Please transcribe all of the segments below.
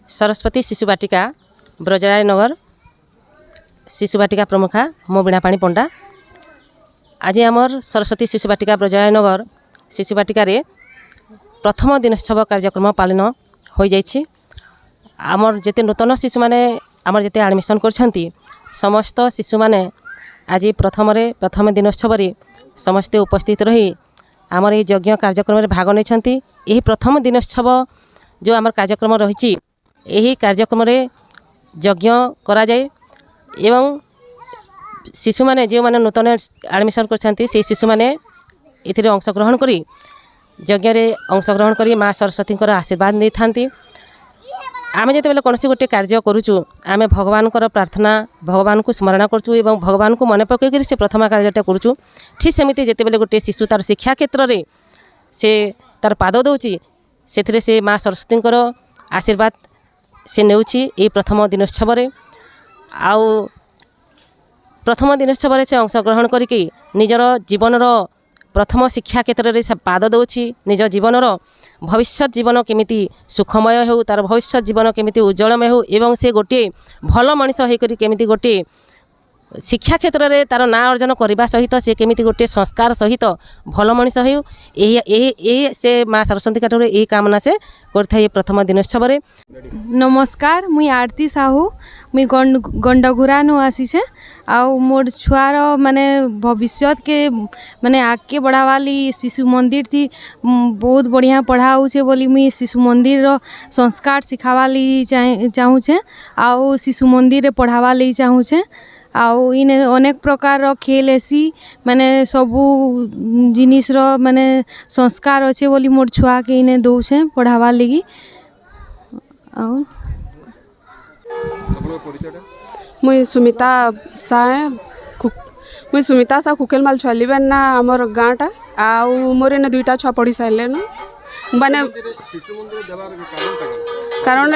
सरस्वती शिशु बाटिका ब्रजराय नगर शिशु बाटिका प्रमुखा मो बीणापाणी पंडा। आज आमर सरस्वती शिशु बाटिका ब्रजराय नगर शिशु बाटिकार प्रथम दिनोत्सव कार्यक्रम पालन हो जाइछि। आमर जेते नूतन शिशु माने आमर जेते एडमिशन करछंती समस्त शिशु माने आज प्रथम दिनोत्सव समस्ते उपस्थित रही आमर ये यज्ञ कार्यक्रम में भाग नहीं। यही प्रथम दिनोत्सव जो आमर कार्यक्रम रही यही कार्यक्रम में यज्ञ करा जाए एवं शिशु माने जो माने नूतन एडमिशन करछंती से शिशु माने इथिरे अंशग्रहण करी यज्ञ रे अंशग्रहण करी माँ सरस्वती आशीर्वाद नहीं थांती। आमे जेते बेले कोनसी गोटे कार्य करूचु आमे भगवान प्रार्थना भगवान को स्मरण करचु एवं भगवान को मन पकई से प्रथम कार्यटा करूचु। ठीक सेमिति जेते बेले गोटे शिशु तार शिक्षा क्षेत्र में से तार पाद दउची सेथिरे से माँ सरस्वती आशीर्वाद से नेउची ए प्रथम दिनोत्सव रे। आउ प्रथम दिनोत्सव से अंशग्रहण करिकी निजर जीवनर प्रथम शिक्षा क्षेत्र में पाद दउची। निज जीवनर भविष्य जीवन केमिति सुखमय हो तार भविष्य जीवन केमिति उज्जवलमय हो एवं से गोटे भल मनीष होकर केमिति गोटे शिक्षा क्षेत्र में तार ना अर्जन करने सहित से केमिति गोटे संस्कार सहित भल मनीष हो से माँ सरस्वती ठाकुर यही कामना से कर प्रथम दिनोत्सव रे। नमस्कार मुई आरती साहू मुई गंडघुरानु आसीछे। आउ मोर छुआर माने भविष्य के माने आगे बढ़ावाली शिशु मंदिर थी बहुत बढ़िया पढ़ाऊे बोली मुई शिशु मंदिर रो संस्कार सिखावाली चाहूँचे आउ शिशु मंदिर रे पढ़ावाली चाहूँचे। आउ इने अनेक प्रकार रो खेल ऐसी माने सबू जिनिस रो माने संस्कार अच्छे बोली मोर छुआ के इने दौछे पढ़ावा लगी। आउ मुई सुमिता साए मुई सुमिता सा कुकेलमाल छुआलीबेन ना आमर गाँटा आउ मोर एने दुईटा छुआ पढ़ी सारे न माने कारण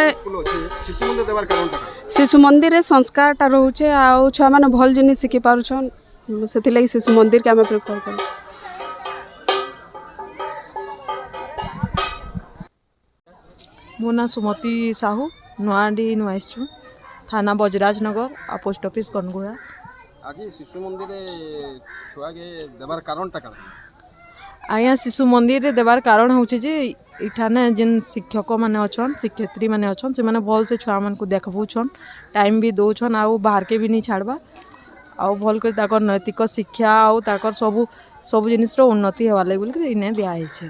शिशु मंदिर रे संस्कारटा रोचे आउ छुआ माने भल जिनिस शिखि पारुछन सेति लागि शिशु मंदिर के आमे प्रेफर कर। मो ना सुमति साहू नुआडी नुआइछु थाना बजराजनगर आ पोस्ट ऑफिस कनगुड़ा। आगे शिशु मंदिर छुआ के देवार कारणटा का आया शिशु मंदिर देवार कारण होचे जे इठाने जिन शिक्षक माने अछन शिक्षयित्री माने अछन से माने भल से छुआ मन को देखबुछन टाइम भी दउछन आउ बाहर के भी नहीं छाड़बा आउ भल कर ताकर नैतिक शिक्षा आउ ताकर सब जिनिस रो उन्नति हेवा लागि बोल के इने दिया है छे।